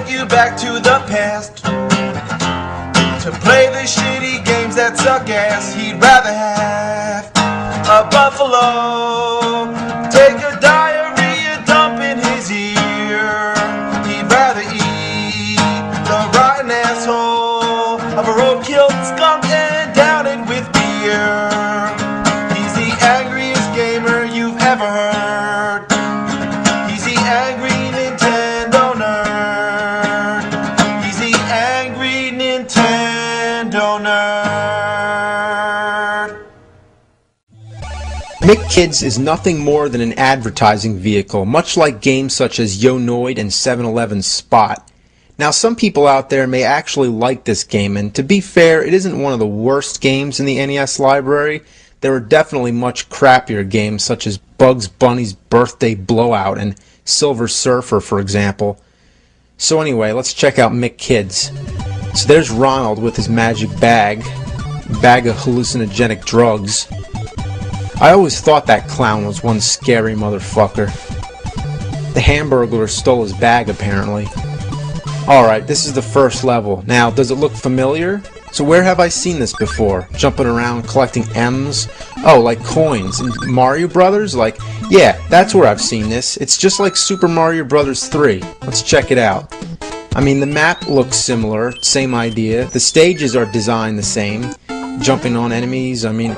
take you back to the past to play the shitty games that suck ass. He'd rather have a buffalo take a diarrhea dump in his ear. He'd rather eat the rotten asshole of a road-killed skunk and down it with beer. He's the angriest gamer you've ever heard. He's the angry Nintendo nerd. He's the angry Nintendo nerd. McKids is nothing more than an advertising vehicle, much like games such as Yo Noid and 7-Eleven Spot. Now, some people out there may actually like this game, and to be fair, it isn't one of the worst games in the NES library. There are definitely much crappier games such as Bugs Bunny's Birthday Blowout and Silver Surfer, for example. So anyway, let's check out McKids. So there's Ronald with his magic bag of hallucinogenic drugs. I always thought that clown was one scary motherfucker. The Hamburglar stole his bag, apparently. Alright, this is the first level. Now, does it look familiar? So where have I seen this before? Jumping around collecting M's? Oh, like coins. In Mario Brothers? Like, yeah, that's where I've seen this. It's just like Super Mario Brothers 3. Let's check it out. I mean, the map looks similar, same idea. The stages are designed the same. Jumping on enemies, I mean,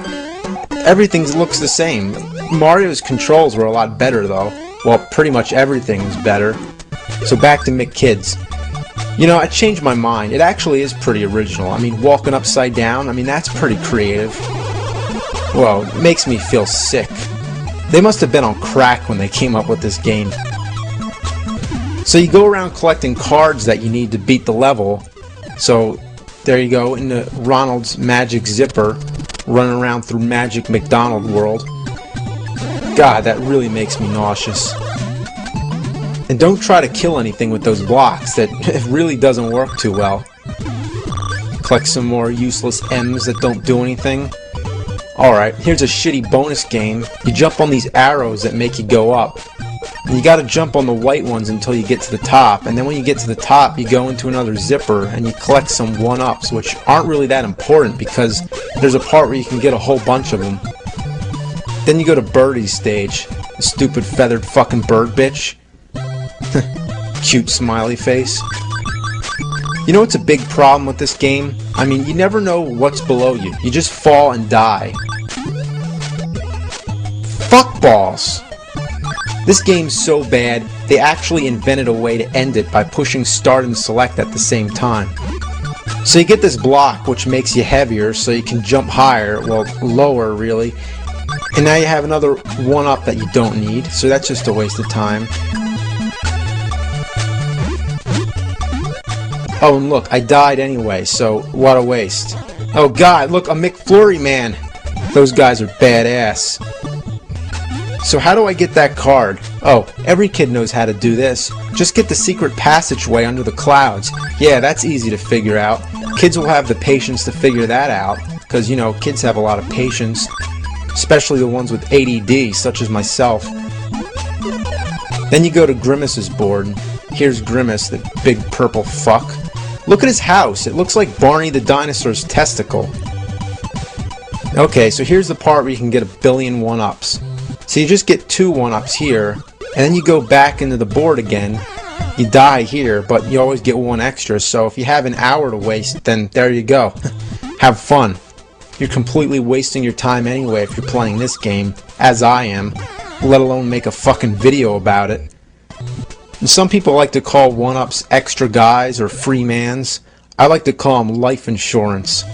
everything looks the same. Mario's controls were a lot better though. Well, pretty much everything was better. So back to McKids. You know, I changed my mind. It actually is pretty original. I mean, walking upside down, I mean, that's pretty creative. Well, it makes me feel sick. They must have been on crack when they came up with this game. So you go around collecting cards that you need to beat the level. So there you go, into Ronald's magic zipper, running around through Magic McDonald World. God, that really makes me nauseous. And don't try to kill anything with those blocks. That it really doesn't work too well. Collect some more useless M's that don't do anything. Alright, here's a shitty bonus game. You jump on these arrows that make you go up. And you gotta jump on the white ones until you get to the top. And then when you get to the top, you go into another zipper and you collect some 1-ups, which aren't really that important because there's a part where you can get a whole bunch of them. Then you go to Birdie's stage. Stupid feathered fucking bird bitch. Cute smiley face. You know what's a big problem with this game? I mean, you never know what's below you. You just fall and die. Fuck balls. This game's so bad, they actually invented a way to end it by pushing start and select at the same time. So you get this block which makes you heavier so you can jump higher, well, lower really. And now you have another 1-up that you don't need, so that's just a waste of time. Oh, and look, I died anyway, so what a waste. Oh god, look, a McFlurry man! Those guys are badass. So how do I get that card? Oh, every kid knows how to do this. Just get the secret passageway under the clouds. Yeah, that's easy to figure out. Kids will have the patience to figure that out, because, you know, kids have a lot of patience. Especially the ones with ADD, such as myself. Then you go to Grimace's board. Here's Grimace, the big purple fuck. Look at his house. It looks like Barney the dinosaur's testicle. Okay, so here's the part where you can get a billion 1-ups. So you just get 2 1-ups here, and then you go back into the board again. You die here, but you always get 1 extra, so if you have an hour to waste, then there you go. Have fun. You're completely wasting your time anyway if you're playing this game, as I am, let alone make a fucking video about it. And some people like to call 1-ups extra guys or free mans. I like to call them life insurance.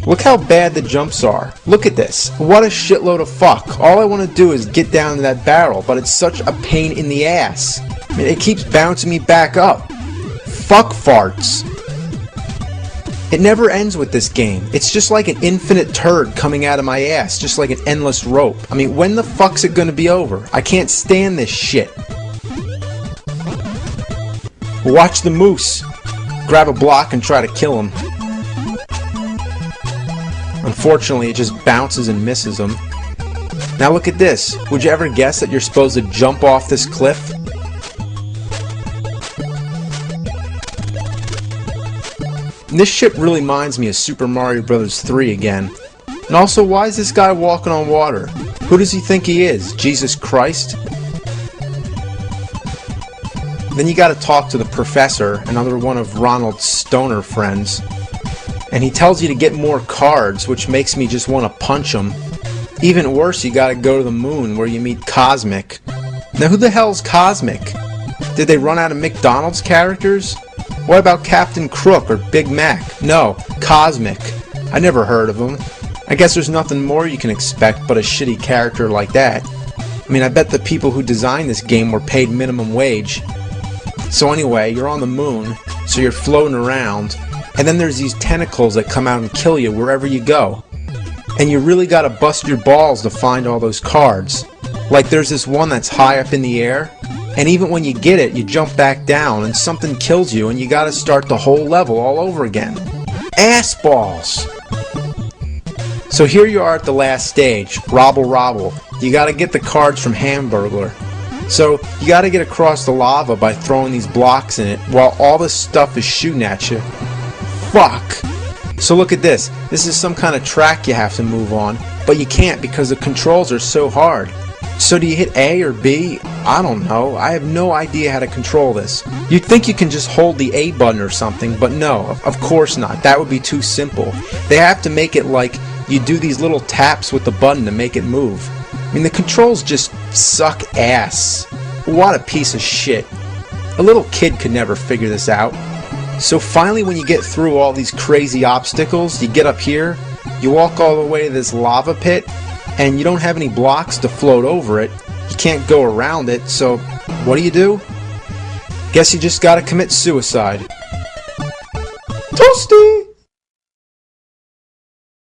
Look how bad the jumps are. Look at this. What a shitload of fuck. All I want to do is get down to that barrel, but it's such a pain in the ass. I mean, it keeps bouncing me back up. Fuck farts. It never ends with this game. It's just like an infinite turd coming out of my ass, just like an endless rope. I mean, when the fuck's it gonna be over? I can't stand this shit. Watch the moose. Grab a block and try to kill him. Unfortunately, it just bounces and misses him. Now look at this. Would you ever guess that you're supposed to jump off this cliff? And this ship really reminds me of Super Mario Bros. 3 again. And also, why is this guy walking on water? Who does he think he is? Jesus Christ? Then you gotta talk to the professor, another one of Ronald's stoner friends. And he tells you to get more cards, which makes me just want to punch him. Even worse, you gotta go to the moon where you meet Cosmic. Now who the hell's Cosmic? Did they run out of McDonald's characters? What about Captain Crook or Big Mac? No, Cosmic. I never heard of him. I guess there's nothing more you can expect but a shitty character like that. I mean, I bet the people who designed this game were paid minimum wage. So anyway, you're on the moon, so you're floating around, and then there's these tentacles that come out and kill you wherever you go. And you really gotta bust your balls to find all those cards. Like there's this one that's high up in the air, and even when you get it, you jump back down and something kills you and you gotta start the whole level all over again. Ass balls! So here you are at the last stage, Robble Robble. You gotta get the cards from Hamburglar. So you gotta get across the lava by throwing these blocks in it while all this stuff is shooting at you. Fuck! So look at this. This is some kind of track you have to move on, but you can't because the controls are so hard. So do you hit A or B? I don't know. I have no idea how to control this. You'd think you can just hold the A button or something, but no, of course not. That would be too simple. They have to make it like you do these little taps with the button to make it move. I mean, the controls just suck ass. What a piece of shit. A little kid could never figure this out. So finally, when you get through all these crazy obstacles, you get up here, you walk all the way to this lava pit, and you don't have any blocks to float over it. You can't go around it, so what do? Guess you just gotta commit suicide. Toasty!